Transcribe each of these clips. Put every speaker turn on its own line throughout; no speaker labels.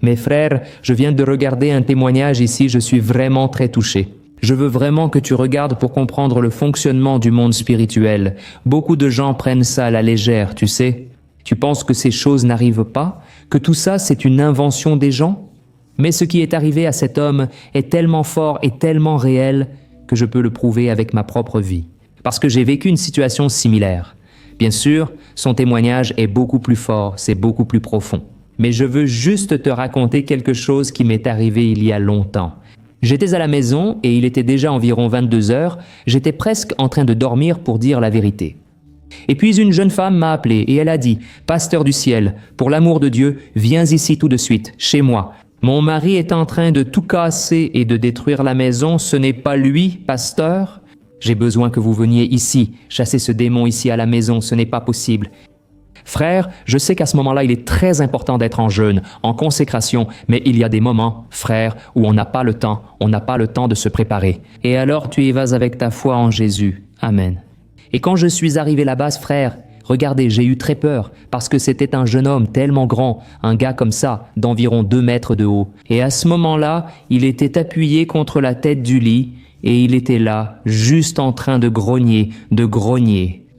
Mes frères, je viens de regarder un témoignage ici, je suis vraiment très touché. Je veux vraiment que tu regardes pour comprendre le fonctionnement du monde spirituel. Beaucoup de gens prennent ça à la légère, tu sais. Tu penses que ces choses n'arrivent pas? Que tout ça, c'est une invention des gens? Mais ce qui est arrivé à cet homme est tellement fort et tellement réel que je peux le prouver avec ma propre vie. Parce que j'ai vécu une situation similaire. Bien sûr, son témoignage est beaucoup plus fort, c'est beaucoup plus profond. Mais je veux juste te raconter quelque chose qui m'est arrivé il y a longtemps. J'étais à la maison et il était déjà environ 22 heures, j'étais presque en train de dormir pour dire la vérité. Et puis une jeune femme m'a appelé et elle a dit « Pasteur du ciel, pour l'amour de Dieu, viens ici tout de suite, chez moi. Mon mari est en train de tout casser et de détruire la maison, ce n'est pas lui, pasteur. J'ai besoin que vous veniez ici, chasser ce démon ici à la maison, ce n'est pas possible. » Frère, je sais qu'à ce moment-là, il est très important d'être en jeûne, en consécration, mais il y a des moments, frère, où on n'a pas le temps de se préparer. Et alors tu y vas avec ta foi en Jésus. Amen. Et quand je suis arrivé là-bas, frère, regardez, j'ai eu très peur, parce que c'était un jeune homme tellement grand, un gars comme ça, d'environ 2 mètres de haut. Et à ce moment-là, il était appuyé contre la tête du lit, et il était là, juste en train de grogner,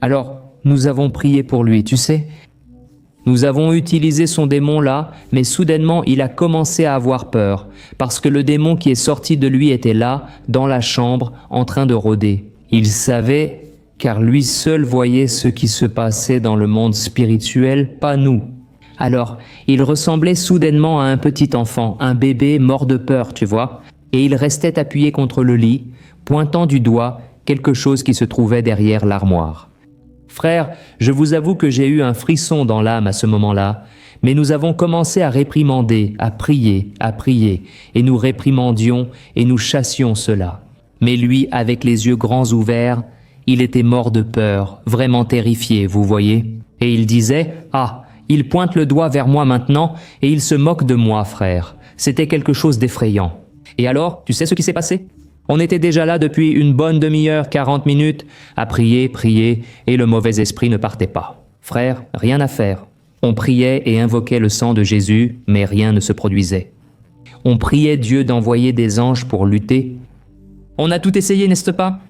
Alors, nous avons prié pour lui, tu sais. Nous avons utilisé son démon là, mais soudainement il a commencé à avoir peur, parce que le démon qui est sorti de lui était là, dans la chambre, en train de rôder. Il savait, car lui seul voyait ce qui se passait dans le monde spirituel, pas nous. Alors, il ressemblait soudainement à un petit enfant, un bébé mort de peur, tu vois, et il restait appuyé contre le lit, pointant du doigt quelque chose qui se trouvait derrière l'armoire. Frère, je vous avoue que j'ai eu un frisson dans l'âme à ce moment-là, mais nous avons commencé à réprimander, à prier, et nous réprimandions et nous chassions cela. Mais lui, avec les yeux grands ouverts, il était mort de peur, vraiment terrifié, vous voyez. Et il disait, « Ah, il pointe le doigt vers moi maintenant et il se moque de moi, frère. » C'était quelque chose d'effrayant. Et alors, tu sais ce qui s'est passé ? On était déjà là depuis une bonne demi-heure, 40 minutes, à prier, et le mauvais esprit ne partait pas. Frère, rien à faire. On priait et invoquait le sang de Jésus, mais rien ne se produisait. On priait Dieu d'envoyer des anges pour lutter. On a tout essayé, n'est-ce pas?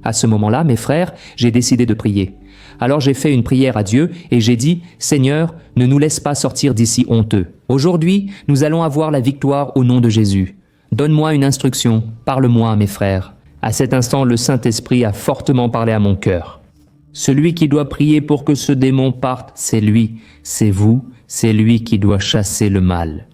À ce moment-là, mes frères, j'ai décidé de prier. Alors j'ai fait une prière à Dieu et j'ai dit « Seigneur, ne nous laisse pas sortir d'ici honteux. Aujourd'hui, nous allons avoir la victoire au nom de Jésus. Donne-moi une instruction, parle-moi, mes frères. » À cet instant, le Saint-Esprit a fortement parlé à mon cœur. Celui qui doit prier pour que ce démon parte, c'est lui, c'est vous, c'est lui qui doit chasser le mal.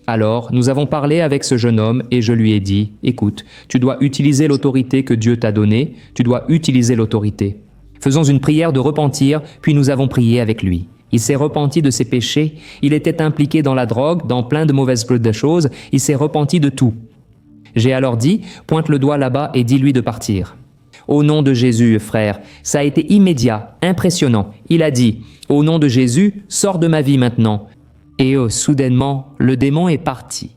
Alors, nous avons parlé avec ce jeune homme et je lui ai dit, « Écoute, tu dois utiliser l'autorité que Dieu t'a donnée, tu dois utiliser l'autorité. » Faisons une prière de repentir, puis nous avons prié avec lui. Il s'est repenti de ses péchés, il était impliqué dans la drogue, dans plein de mauvaises choses, il s'est repenti de tout. J'ai alors dit, pointe le doigt là-bas et dis-lui de partir. Au nom de Jésus, frère, ça a été immédiat, impressionnant. Il a dit, au nom de Jésus, sors de ma vie maintenant. Et soudainement, le démon est parti.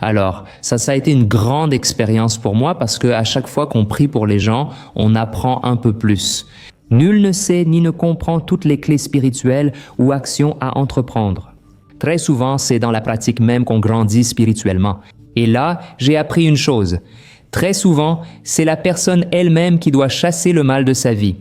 Alors, ça a été une grande expérience pour moi parce qu'à chaque fois qu'on prie pour les gens, on apprend un peu plus. Nul ne sait ni ne comprend toutes les clés spirituelles ou actions à entreprendre. Très souvent, c'est dans la pratique même qu'on grandit spirituellement. Et là, j'ai appris une chose. Très souvent, c'est la personne elle-même qui doit chasser le mal de sa vie.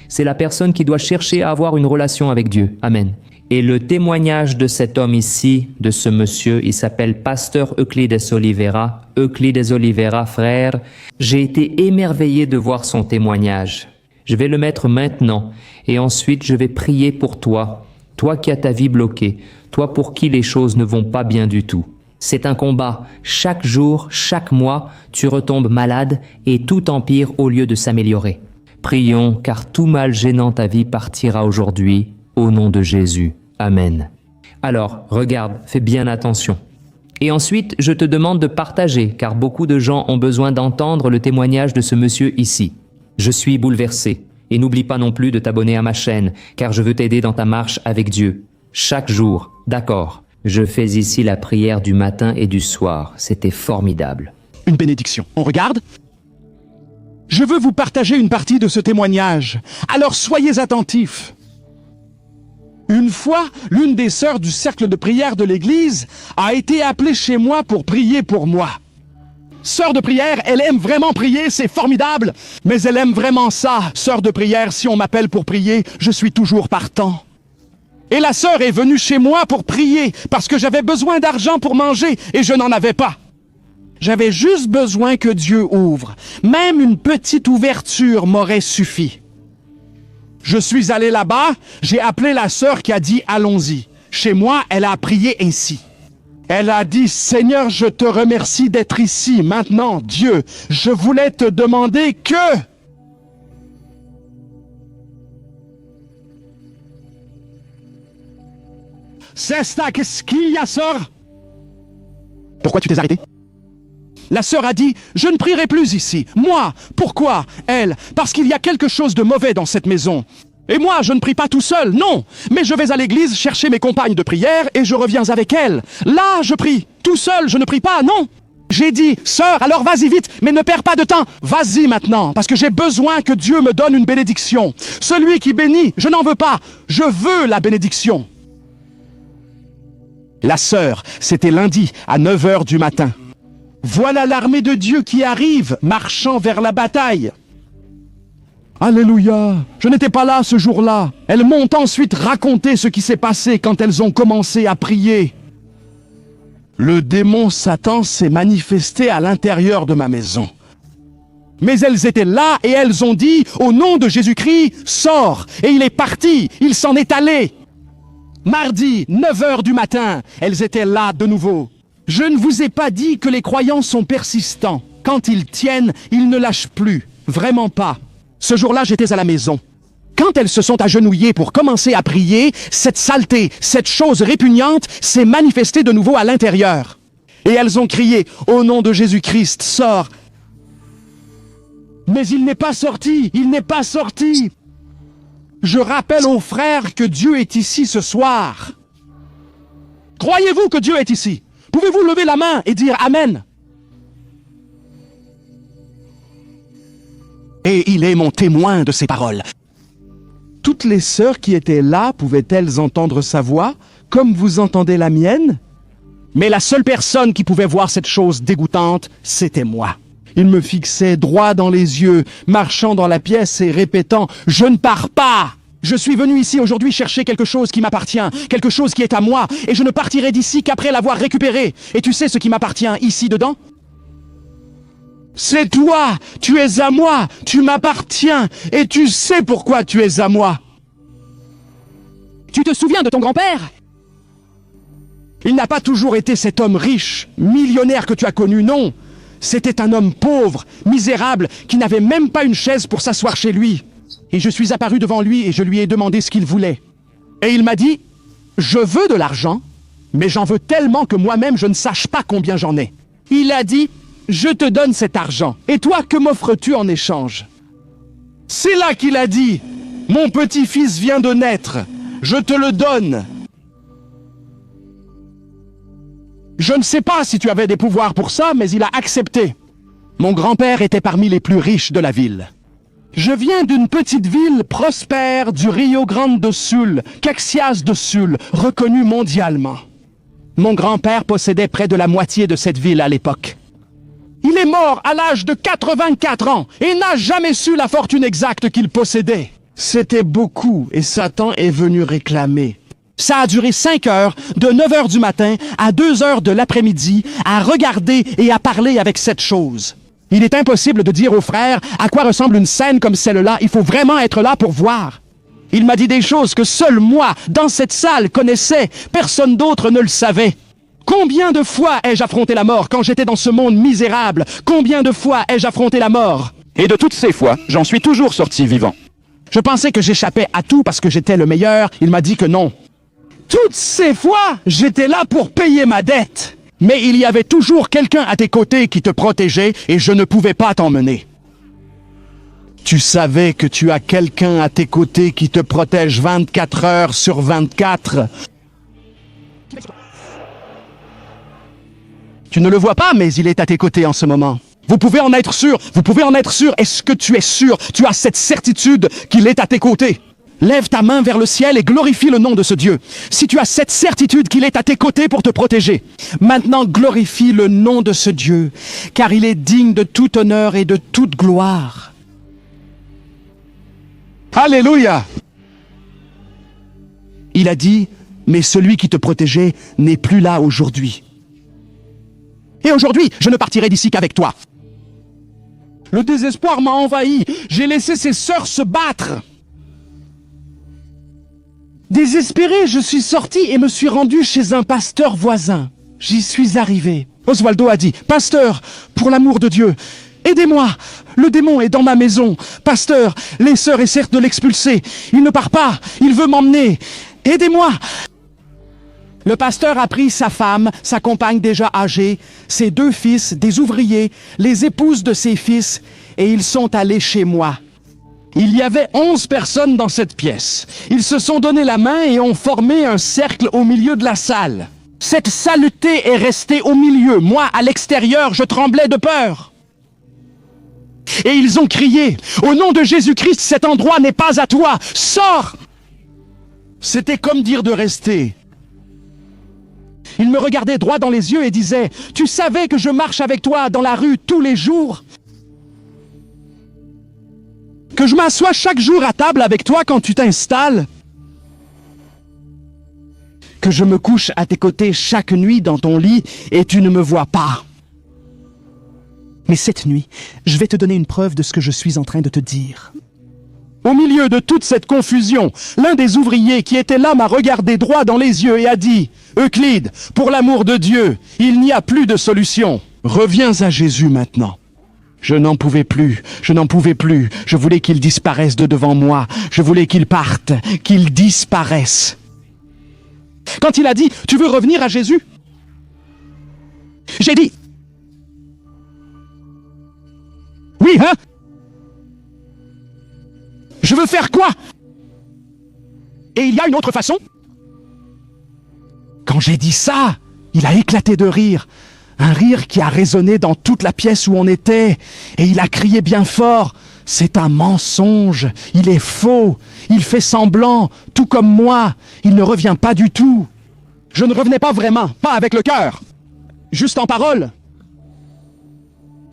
C'est la personne qui doit chercher à avoir une relation avec Dieu. Amen. Et le témoignage de cet homme ici, de ce monsieur, il s'appelle Pasteur Euclides Oliveira. Euclides Oliveira, frère, j'ai été émerveillé de voir son témoignage. Je vais le mettre maintenant et ensuite je vais prier pour toi, toi qui as ta vie bloquée, toi pour qui les choses ne vont pas bien du tout. C'est un combat. Chaque jour, chaque mois, tu retombes malade et tout empire au lieu de s'améliorer. Prions, car tout mal gênant ta vie partira aujourd'hui, au nom de Jésus. Amen. Alors, regarde, fais bien attention. Et ensuite, je te demande de partager, car beaucoup de gens ont besoin d'entendre le témoignage de ce monsieur ici. Je suis bouleversé. Et n'oublie pas non plus de t'abonner à ma chaîne, car je veux t'aider dans ta marche avec Dieu. Chaque jour, d'accord. Je fais ici la prière du matin et du soir. C'était formidable.
Une bénédiction. On regarde? Je veux vous partager une partie de ce témoignage. Alors soyez attentifs.
Une fois, l'une des sœurs du cercle de prière de l'église a été appelée chez moi pour prier pour moi. Sœur de prière, elle aime vraiment prier, c'est formidable. Mais elle aime vraiment ça, sœur de prière, si on m'appelle pour prier, je suis toujours partant. Et la sœur est venue chez moi pour prier, parce que j'avais besoin d'argent pour manger, et je n'en avais pas. J'avais juste besoin que Dieu ouvre. Même une petite ouverture m'aurait suffi. Je suis allé là-bas, j'ai appelé la sœur qui a dit « Allons-y ». Chez moi, elle a prié ainsi. Elle a dit « Seigneur, je te remercie d'être ici. Maintenant, Dieu, je voulais te demander que... » C'est ça, qu'est-ce qu'il y a, sœur? Pourquoi tu t'es arrêté? La sœur a dit « Je ne prierai plus ici. » Moi, pourquoi? Elle, parce qu'il y a quelque chose de mauvais dans cette maison. Et moi, je ne prie pas tout seul, non. Mais je vais à l'église chercher mes compagnes de prière et je reviens avec elles. Là, je prie. Tout seul, je ne prie pas, non. J'ai dit « Sœur, alors vas-y vite, mais ne perds pas de temps. Vas-y maintenant, parce que j'ai besoin que Dieu me donne une bénédiction. Celui qui bénit, je n'en veux pas. Je veux la bénédiction. » La sœur, c'était lundi à 9 h du matin. Voilà l'armée de Dieu qui arrive, marchant vers la bataille. Alléluia! Je n'étais pas là ce jour-là. Elles m'ont ensuite raconté ce qui s'est passé quand elles ont commencé à prier. Le démon Satan s'est manifesté à l'intérieur de ma maison. Mais elles étaient là et elles ont dit, au nom de Jésus-Christ, sors! Et il est parti, il s'en est allé. Mardi, 9 h du matin, elles étaient là de nouveau. Je ne vous ai pas dit que les croyants sont persistants. Quand ils tiennent, ils ne lâchent plus. Vraiment pas. Ce jour-là, j'étais à la maison. Quand elles se sont agenouillées pour commencer à prier, cette saleté, cette chose répugnante s'est manifestée de nouveau à l'intérieur. Et elles ont crié, « Au nom de Jésus-Christ, sors !» Mais il n'est pas sorti, il n'est pas sorti. Je rappelle aux frères que Dieu est ici ce soir. Croyez-vous que Dieu est ici? Pouvez-vous lever la main et dire Amen? Et il est mon témoin de ces paroles. Toutes les sœurs qui étaient là pouvaient-elles entendre sa voix, comme vous entendez la mienne? Mais la seule personne qui pouvait voir cette chose dégoûtante, c'était moi. Il me fixait droit dans les yeux, marchant dans la pièce et répétant « Je ne pars pas !» Je suis venu ici aujourd'hui chercher quelque chose qui m'appartient, quelque chose qui est à moi, et je ne partirai d'ici qu'après l'avoir récupéré. Et tu sais ce qui m'appartient ici dedans? C'est toi, tu es à moi, tu m'appartiens, et tu sais pourquoi tu es à moi. Tu te souviens de ton grand-père? Il n'a pas toujours été cet homme riche, millionnaire que tu as connu, non. C'était un homme pauvre, misérable, qui n'avait même pas une chaise pour s'asseoir chez lui. Et je suis apparu devant lui et je lui ai demandé ce qu'il voulait. Et il m'a dit, « Je veux de l'argent, mais j'en veux tellement que moi-même je ne sache pas combien j'en ai. » Il a dit, « Je te donne cet argent. Et toi, que m'offres-tu en échange? » C'est là qu'il a dit, « Mon petit-fils vient de naître. Je te le donne. » Je ne sais pas si tu avais des pouvoirs pour ça, mais il a accepté. Mon grand-père était parmi les plus riches de la ville. Je viens d'une petite ville prospère du Rio Grande do Sul, Caxias do Sul, reconnue mondialement. Mon grand-père possédait près de la moitié de cette ville à l'époque. Il est mort à l'âge de 84 ans et n'a jamais su la fortune exacte qu'il possédait. C'était beaucoup et Satan est venu réclamer. Ça a duré 5 heures, de 9 h du matin à 2 h de l'après-midi, à regarder et à parler avec cette chose. Il est impossible de dire aux frères à quoi ressemble une scène comme celle-là. Il faut vraiment être là pour voir. Il m'a dit des choses que seul moi, dans cette salle, connaissais. Personne d'autre ne le savait. Combien de fois ai-je affronté la mort quand j'étais dans ce monde misérable? Combien de fois ai-je affronté la mort?
Et de toutes ces fois, j'en suis toujours sorti vivant.
Je pensais que j'échappais à tout parce que j'étais le meilleur. Il m'a dit que non. Toutes ces fois, j'étais là pour payer ma dette. Mais il y avait toujours quelqu'un à tes côtés qui te protégeait et je ne pouvais pas t'emmener. Tu savais que tu as quelqu'un à tes côtés qui te protège 24 heures sur 24. Tu ne le vois pas, mais il est à tes côtés en ce moment. Vous pouvez en être sûr, vous pouvez en être sûr. Est-ce que tu es sûr? Tu as cette certitude qu'il est à tes côtés. Lève ta main vers le ciel et glorifie le nom de ce Dieu. Si tu as cette certitude qu'il est à tes côtés pour te protéger, maintenant glorifie le nom de ce Dieu, car il est digne de tout honneur et de toute gloire. Alléluia! Il a dit, mais celui qui te protégeait n'est plus là aujourd'hui. Et aujourd'hui, je ne partirai d'ici qu'avec toi. Le désespoir m'a envahi. J'ai laissé ses sœurs se battre. Désespéré, je suis sorti et me suis rendu chez un pasteur voisin. J'y suis arrivé. Oswaldo a dit, « Pasteur, pour l'amour de Dieu, aidez-moi. Le démon est dans ma maison. Pasteur, les sœurs essaient de l'expulser. Il ne part pas. Il veut m'emmener. Aidez-moi. » Le pasteur a pris sa femme, sa compagne déjà âgée, ses 2 fils, des ouvriers, les épouses de ses fils, et ils sont allés chez moi. Il y avait 11 personnes dans cette pièce. Ils se sont donné la main et ont formé un cercle au milieu de la salle. Cette saleté est restée au milieu. Moi, à l'extérieur, je tremblais de peur. Et ils ont crié, « Au nom de Jésus-Christ, cet endroit n'est pas à toi. Sors !» C'était comme dire de rester. Ils me regardaient droit dans les yeux et disaient, « Tu savais que je marche avec toi dans la rue tous les jours ? Que je m'assois chaque jour à table avec toi quand tu t'installes ? Que je me couche à tes côtés chaque nuit dans ton lit et tu ne me vois pas ? Mais cette nuit, je vais te donner une preuve de ce que je suis en train de te dire. » Au milieu de toute cette confusion, l'un des ouvriers qui était là m'a regardé droit dans les yeux et a dit, « Euclide, pour l'amour de Dieu, il n'y a plus de solution. Reviens à Jésus maintenant. » Je n'en pouvais plus, je n'en pouvais plus. Je voulais qu'il disparaisse de devant moi. Je voulais qu'il parte, qu'il disparaisse. Quand il a dit, « Tu veux revenir à Jésus ?» J'ai dit, « Oui, hein ? Je veux faire quoi ? Et il y a une autre façon ? » Quand j'ai dit ça, il a éclaté de rire. Un rire qui a résonné dans toute la pièce où on était. Et il a crié bien fort. « C'est un mensonge. Il est faux. Il fait semblant, tout comme moi. Il ne revient pas du tout. » Je ne revenais pas vraiment, pas avec le cœur. Juste en parole.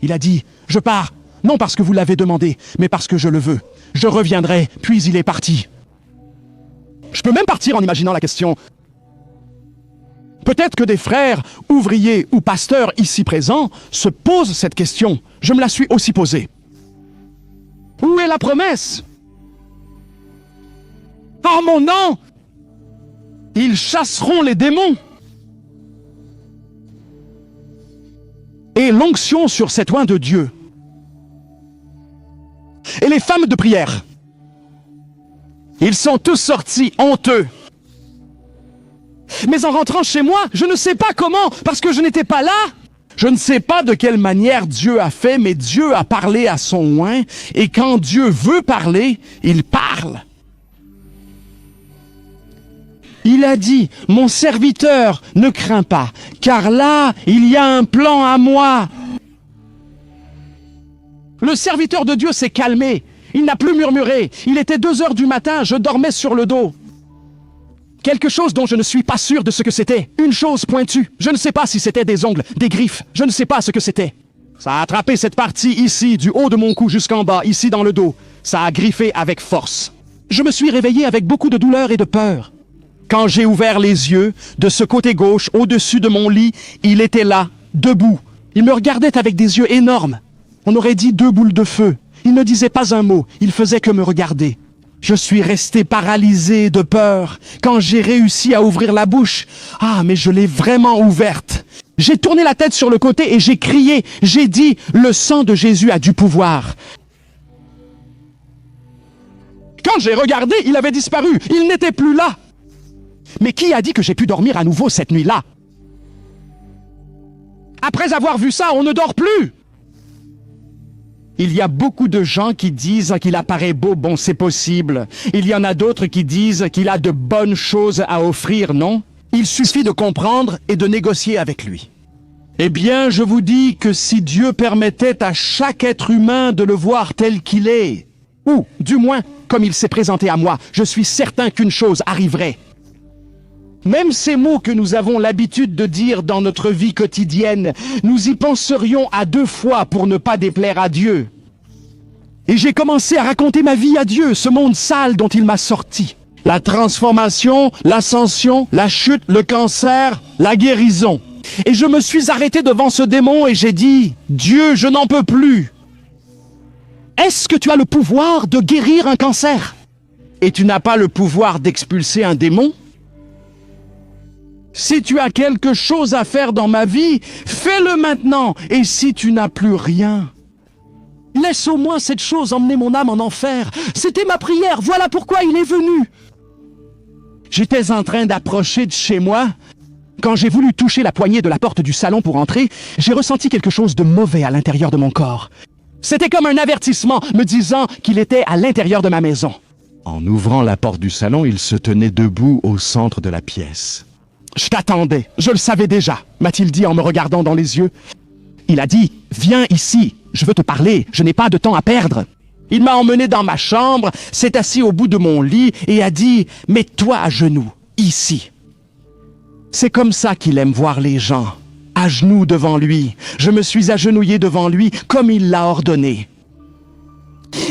Il a dit, « Je pars, non parce que vous l'avez demandé, mais parce que je le veux. Je reviendrai. » Puis il est parti. Je peux même partir en imaginant la question. Peut-être que des frères, ouvriers ou pasteurs ici présents se posent cette question. Je me la suis aussi posée. Où est la promesse? En mon nom, ils chasseront les démons. Et l'onction sur cet oint de Dieu. Et les femmes de prière. Ils sont tous sortis honteux. Mais en rentrant chez moi, je ne sais pas comment, parce que je n'étais pas là. Je ne sais pas de quelle manière Dieu a fait, mais Dieu a parlé à son oint, et quand Dieu veut parler, il parle. Il a dit, « Mon serviteur, ne crains pas, car là, il y a un plan à moi. » Le serviteur de Dieu s'est calmé. Il n'a plus murmuré. Il était 2 heures du matin, je dormais sur le dos. Quelque chose dont je ne suis pas sûr de ce que c'était. Une chose pointue. Je ne sais pas si c'était des ongles, des griffes. Je ne sais pas ce que c'était. Ça a attrapé cette partie ici, du haut de mon cou jusqu'en bas, ici dans le dos. Ça a griffé avec force. Je me suis réveillé avec beaucoup de douleur et de peur. Quand j'ai ouvert les yeux, de ce côté gauche, au-dessus de mon lit, il était là, debout. Il me regardait avec des yeux énormes. On aurait dit 2 boules de feu. Il ne disait pas un mot, il faisait que me regarder. Je suis resté paralysé de peur. Quand j'ai réussi à ouvrir la bouche, mais je l'ai vraiment ouverte. J'ai tourné la tête sur le côté et j'ai crié. J'ai dit, le sang de Jésus a du pouvoir. Quand j'ai regardé, il avait disparu. Il n'était plus là. Mais qui a dit que j'ai pu dormir à nouveau cette nuit-là? Après avoir vu ça, on ne dort plus. Il y a beaucoup de gens qui disent qu'il apparaît beau, bon, c'est possible. Il y en a d'autres qui disent qu'il a de bonnes choses à offrir, non? Il suffit de comprendre et de négocier avec lui. Eh bien, je vous dis que si Dieu permettait à chaque être humain de le voir tel qu'il est, ou, du moins, comme il s'est présenté à moi, je suis certain qu'une chose arriverait. Même ces mots que nous avons l'habitude de dire dans notre vie quotidienne, nous y penserions à 2 fois pour ne pas déplaire à Dieu. Et j'ai commencé à raconter ma vie à Dieu, ce monde sale dont il m'a sorti. La transformation, l'ascension, la chute, le cancer, la guérison. Et je me suis arrêté devant ce démon et j'ai dit, « Dieu, je n'en peux plus. Est-ce que tu as le pouvoir de guérir un cancer? Et tu n'as pas le pouvoir d'expulser un démon? Si tu as quelque chose à faire dans ma vie, fais-le maintenant. Et si tu n'as plus rien, laisse au moins cette chose emmener mon âme en enfer. C'était ma prière, voilà pourquoi il est venu. » J'étais en train d'approcher de chez moi. Quand j'ai voulu toucher la poignée de la porte du salon pour entrer, j'ai ressenti quelque chose de mauvais à l'intérieur de mon corps. C'était comme un avertissement me disant qu'il était à l'intérieur de ma maison. En ouvrant la porte du salon, il se tenait debout au centre de la pièce. « Je t'attendais, je le savais déjà », m'a-t-il dit en me regardant dans les yeux. Il a dit « Viens ici, je veux te parler, je n'ai pas de temps à perdre ». Il m'a emmené dans ma chambre, s'est assis au bout de mon lit et a dit « Mets-toi à genoux, ici ». C'est comme ça qu'il aime voir les gens, à genoux devant lui. Je me suis agenouillé devant lui comme il l'a ordonné.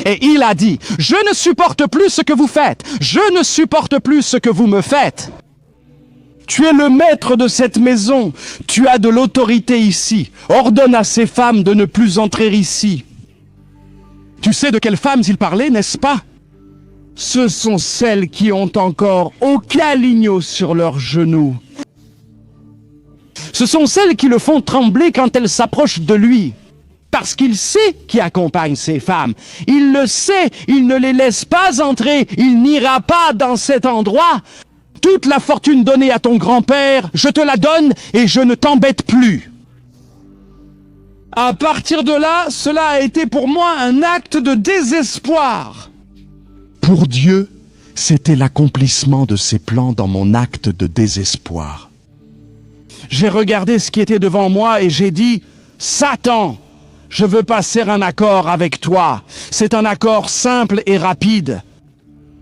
Et il a dit « Je ne supporte plus ce que vous faites, je ne supporte plus ce que vous me faites. Tu es le maître de cette maison, tu as de l'autorité ici. Ordonne à ces femmes de ne plus entrer ici. » Tu sais de quelles femmes il parlait, n'est-ce pas? Ce sont celles qui ont encore aucun lignot sur leurs genoux. Ce sont celles qui le font trembler quand elles s'approchent de lui. Parce qu'il sait qui accompagne ces femmes. Il le sait, il ne les laisse pas entrer, il n'ira pas dans cet endroit. Toute la fortune donnée à ton grand-père, je te la donne et je ne t'embête plus. À partir de là, cela a été pour moi un acte de désespoir. Pour Dieu, c'était l'accomplissement de ses plans dans mon acte de désespoir. J'ai regardé ce qui était devant moi et j'ai dit, « Satan, je veux passer un accord avec toi. C'est un accord simple et rapide.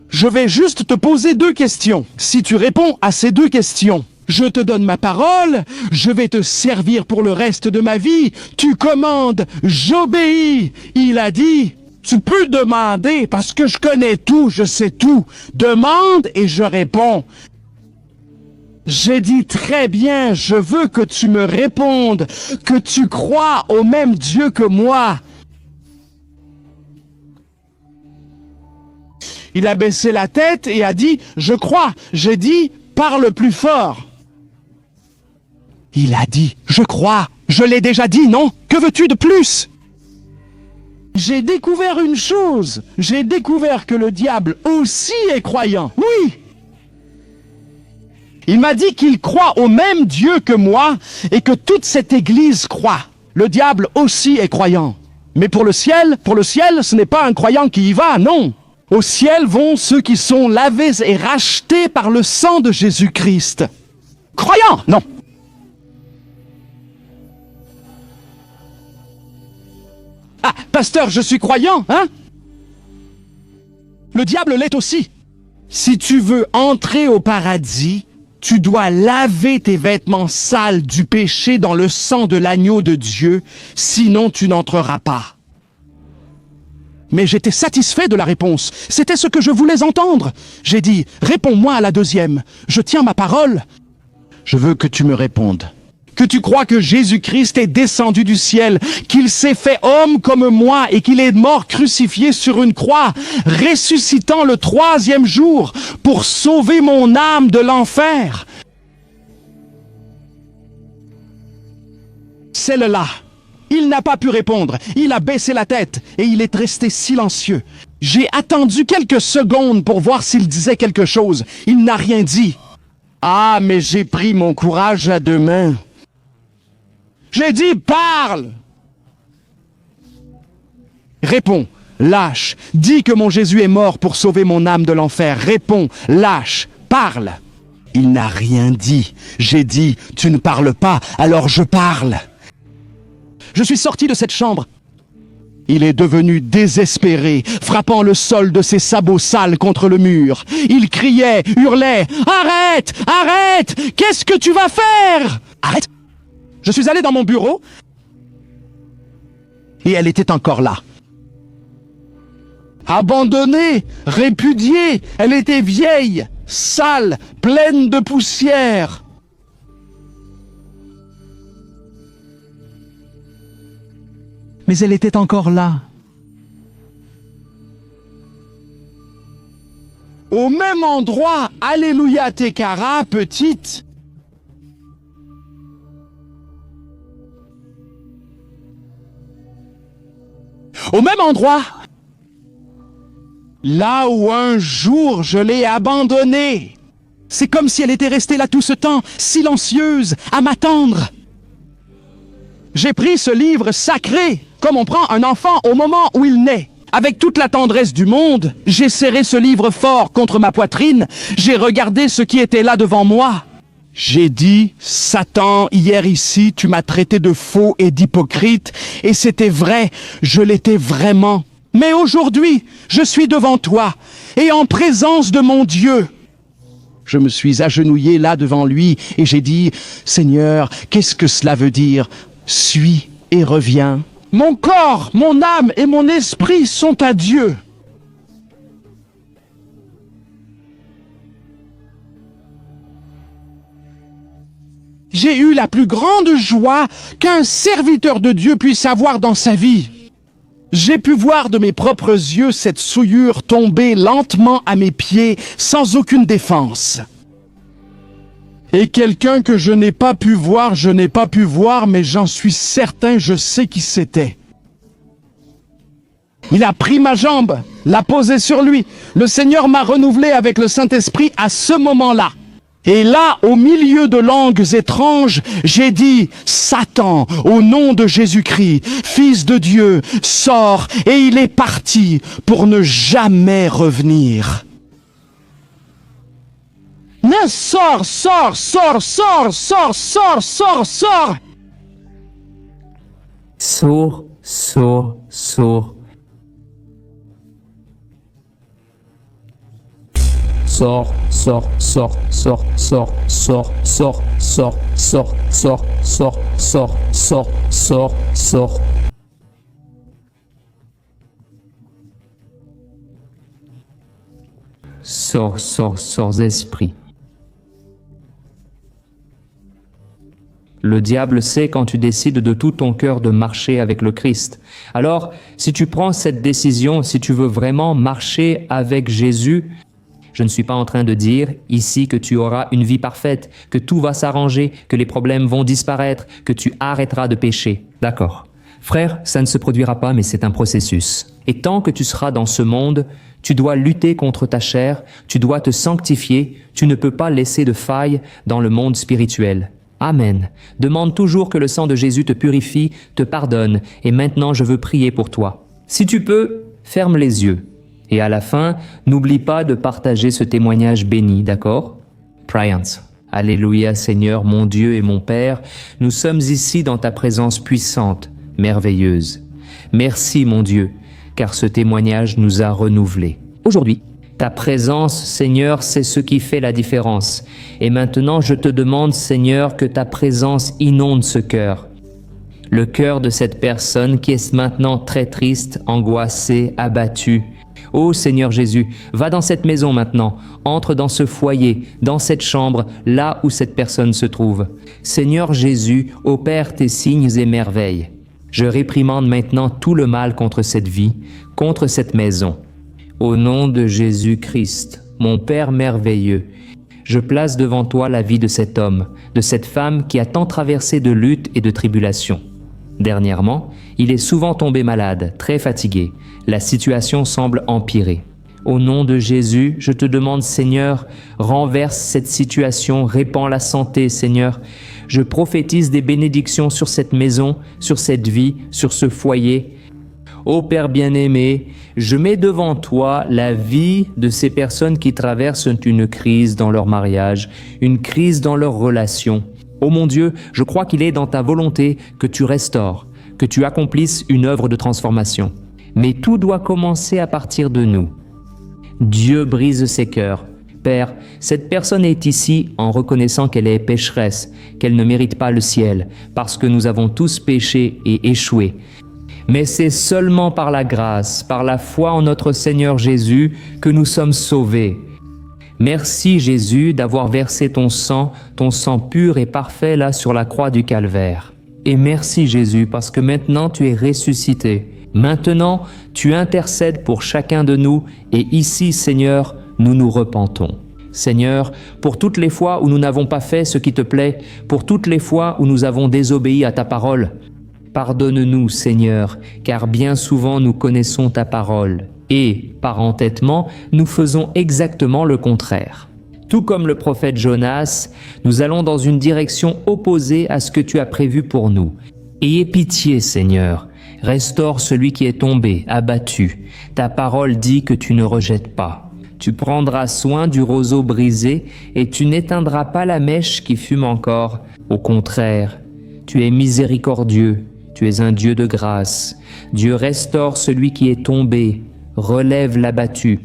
Je vais juste te poser 2 questions. Si tu réponds à ces 2 questions, je te donne ma parole, je vais te servir pour le reste de ma vie. Tu commandes, j'obéis. » Il a dit, « Tu peux demander parce que je connais tout, je sais tout. Demande et je réponds. » J'ai dit, « Très bien, je veux que tu me répondes, que tu crois au même Dieu que moi. » Il a baissé la tête et a dit, « Je crois. » J'ai dit, « Parle plus fort. » Il a dit, « Je crois. Je l'ai déjà dit, non? Que veux-tu de plus? » J'ai découvert une chose. J'ai découvert que le diable aussi est croyant. Oui. Il m'a dit qu'il croit au même Dieu que moi et que toute cette église croit. Le diable aussi est croyant. Mais pour le ciel, ce n'est pas un croyant qui y va, non. Au ciel vont ceux qui sont lavés et rachetés par le sang de Jésus-Christ. Croyants, non. Ah, pasteur, je suis croyant, hein? Le diable l'est aussi. Si tu veux entrer au paradis, tu dois laver tes vêtements sales du péché dans le sang de l'agneau de Dieu, sinon tu n'entreras pas. Mais j'étais satisfait de la réponse. C'était ce que je voulais entendre. J'ai dit, réponds-moi à la 2e. Je tiens ma parole. Je veux que tu me répondes. Que tu crois que Jésus-Christ est descendu du ciel, qu'il s'est fait homme comme moi et qu'il est mort crucifié sur une croix, ressuscitant le 3e jour pour sauver mon âme de l'enfer. Celle-là. Il n'a pas pu répondre. Il a baissé la tête et il est resté silencieux. J'ai attendu quelques secondes pour voir s'il disait quelque chose. Il n'a rien dit. Ah, mais j'ai pris mon courage à 2 mains. J'ai dit, parle! Réponds, lâche. Dis que mon Jésus est mort pour sauver mon âme de l'enfer. Réponds, lâche, parle. Il n'a rien dit. J'ai dit, tu ne parles pas, alors je parle. Je suis sorti de cette chambre. Il est devenu désespéré, frappant le sol de ses sabots sales contre le mur. Il criait, hurlait, « Arrête! Arrête! Qu'est-ce que tu vas faire ?» Arrête! Je suis allé dans mon bureau et elle était encore là. Abandonnée, répudiée, elle était vieille, sale, pleine de poussière. Mais elle était encore là. Au même endroit, Alléluia Tekara, petite. Au même endroit, là où un jour je l'ai abandonnée. C'est comme si elle était restée là tout ce temps, silencieuse, à m'attendre. J'ai pris ce livre sacré, comme on prend un enfant au moment où il naît. Avec toute la tendresse du monde, j'ai serré ce livre fort contre ma poitrine, j'ai regardé ce qui était là devant moi. J'ai dit, Satan, hier ici, tu m'as traité de faux et d'hypocrite, et c'était vrai, je l'étais vraiment. Mais aujourd'hui, je suis devant toi, et en présence de mon Dieu. Je me suis agenouillé là devant lui, et j'ai dit, Seigneur, qu'est-ce que cela veut dire? Suis et reviens. Mon corps, mon âme et mon esprit sont à Dieu. J'ai eu la plus grande joie qu'un serviteur de Dieu puisse avoir dans sa vie. J'ai pu voir de mes propres yeux cette souillure tomber lentement à mes pieds sans aucune défense. Et quelqu'un que je n'ai pas pu voir, mais j'en suis certain, je sais qui c'était. Il a pris ma jambe, l'a posée sur lui. Le Seigneur m'a renouvelé avec le Saint-Esprit à ce moment-là. Et là, au milieu de langues étranges, j'ai dit, Satan, au nom de Jésus-Christ, Fils de Dieu, sors, et il est parti pour ne jamais revenir. Mais sors, sors, sors, sors, sors, sors, sors, sors.
Sors, sors, sors. Sors, sors, sors, sors, sors, sors, sors, sors, sors, sors, sors, sors, sors, sors, sors. Sors, sors, sors, esprit. Le diable sait quand tu décides de tout ton cœur de marcher avec le Christ. Alors, si tu prends cette décision, si tu veux vraiment marcher avec Jésus, je ne suis pas en train de dire ici que tu auras une vie parfaite, que tout va s'arranger, que les problèmes vont disparaître, que tu arrêteras de pécher. D'accord. Frère, ça ne se produira pas, mais c'est un processus. Et tant que tu seras dans ce monde, tu dois lutter contre ta chair, tu dois te sanctifier, tu ne peux pas laisser de faille dans le monde spirituel. Amen. Demande toujours que le sang de Jésus te purifie, te pardonne, et maintenant je veux prier pour toi. Si tu peux, ferme les yeux. Et à la fin, n'oublie pas de partager ce témoignage béni, d'accord? Priance. Alléluia Seigneur, mon Dieu et mon Père, nous sommes ici dans ta présence puissante, merveilleuse. Merci mon Dieu, car ce témoignage nous a renouvelés. Aujourd'hui, ta présence, Seigneur, c'est ce qui fait la différence. Et maintenant, je te demande, Seigneur, que ta présence inonde ce cœur. Le cœur de cette personne qui est maintenant très triste, angoissée, abattue. Ô Seigneur Jésus, va dans cette maison maintenant, entre dans ce foyer, dans cette chambre, là où cette personne se trouve. Seigneur Jésus, opère tes signes et merveilles. Je réprimande maintenant tout le mal contre cette vie, contre cette maison. Au nom de Jésus-Christ, mon Père merveilleux, je place devant toi la vie de cet homme, de cette femme qui a tant traversé de luttes et de tribulations. Dernièrement, il est souvent tombé malade, très fatigué. La situation semble empirer. Au nom de Jésus, je te demande, Seigneur, renverse cette situation, répands la santé, Seigneur. Je prophétise des bénédictions sur cette maison, sur cette vie, sur ce foyer. Ô Père bien-aimé, je mets devant toi la vie de ces personnes qui traversent une crise dans leur mariage, une crise dans leur relation. Ô mon Dieu, je crois qu'il est dans ta volonté que tu restaures, que tu accomplisses une œuvre de transformation. Mais tout doit commencer à partir de nous. Dieu brise ses cœurs. Père, cette personne est ici en reconnaissant qu'elle est pécheresse, qu'elle ne mérite pas le ciel, parce que nous avons tous péché et échoué. Mais c'est seulement par la grâce, par la foi en notre Seigneur Jésus, que nous sommes sauvés. Merci Jésus d'avoir versé ton sang pur et parfait là sur la croix du calvaire. Et merci Jésus parce que maintenant tu es ressuscité. Maintenant, tu intercèdes pour chacun de nous et ici, Seigneur, nous nous repentons. Seigneur, pour toutes les fois où nous n'avons pas fait ce qui te plaît, pour toutes les fois où nous avons désobéi à ta parole, pardonne-nous, Seigneur, car bien souvent nous connaissons ta parole et, par entêtement, nous faisons exactement le contraire. Tout comme le prophète Jonas, nous allons dans une direction opposée à ce que tu as prévu pour nous. Ayez pitié, Seigneur. Restaure celui qui est tombé, abattu. Ta parole dit que tu ne rejettes pas. Tu prendras soin du roseau brisé et tu n'éteindras pas la mèche qui fume encore. Au contraire, tu es miséricordieux, tu es un Dieu de grâce. Dieu restaure celui qui est tombé, relève l'abattu.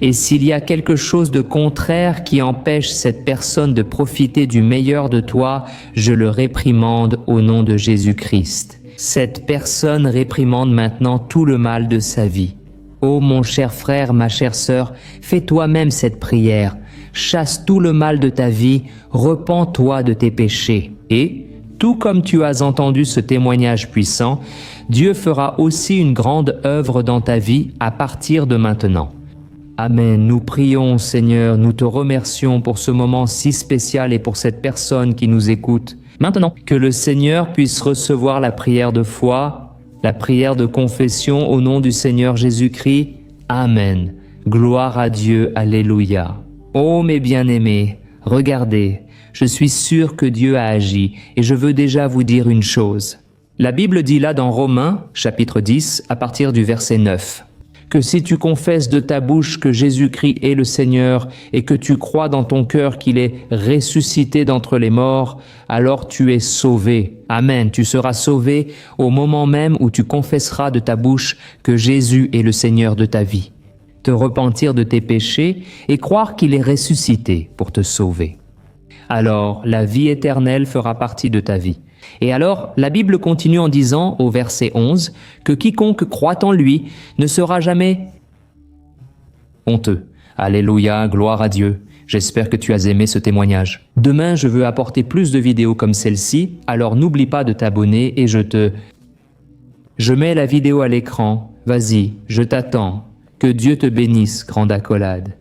Et s'il y a quelque chose de contraire qui empêche cette personne de profiter du meilleur de toi, je le réprimande au nom de Jésus-Christ. Cette personne réprimande maintenant tout le mal de sa vie. Ô mon cher frère, ma chère sœur, fais toi-même cette prière. Chasse tout le mal de ta vie, repens-toi de tes péchés. Et, tout comme tu as entendu ce témoignage puissant, Dieu fera aussi une grande œuvre dans ta vie à partir de maintenant. Amen. Nous prions, Seigneur, nous te remercions pour ce moment si spécial et pour cette personne qui nous écoute. Maintenant, que le Seigneur puisse recevoir la prière de foi, la prière de confession au nom du Seigneur Jésus-Christ. Amen. Gloire à Dieu. Alléluia. Oh mes bien-aimés, regardez, je suis sûr que Dieu a agi et je veux déjà vous dire une chose. La Bible dit là dans Romains, chapitre 10, à partir du verset 9. Que si tu confesses de ta bouche que Jésus-Christ est le Seigneur et que tu crois dans ton cœur qu'il est ressuscité d'entre les morts, alors tu es sauvé. Amen. Tu seras sauvé au moment même où tu confesseras de ta bouche que Jésus est le Seigneur de ta vie. Te repentir de tes péchés et croire qu'il est ressuscité pour te sauver. Alors, la vie éternelle fera partie de ta vie. Et alors, la Bible continue en disant, au verset 11, que quiconque croit en lui ne sera jamais honteux. Alléluia, gloire à Dieu. J'espère que tu as aimé ce témoignage. Demain, je veux apporter plus de vidéos comme celle-ci, alors n'oublie pas de t'abonner et Je mets la vidéo à l'écran. Vas-y, je t'attends. Que Dieu te bénisse, grande accolade.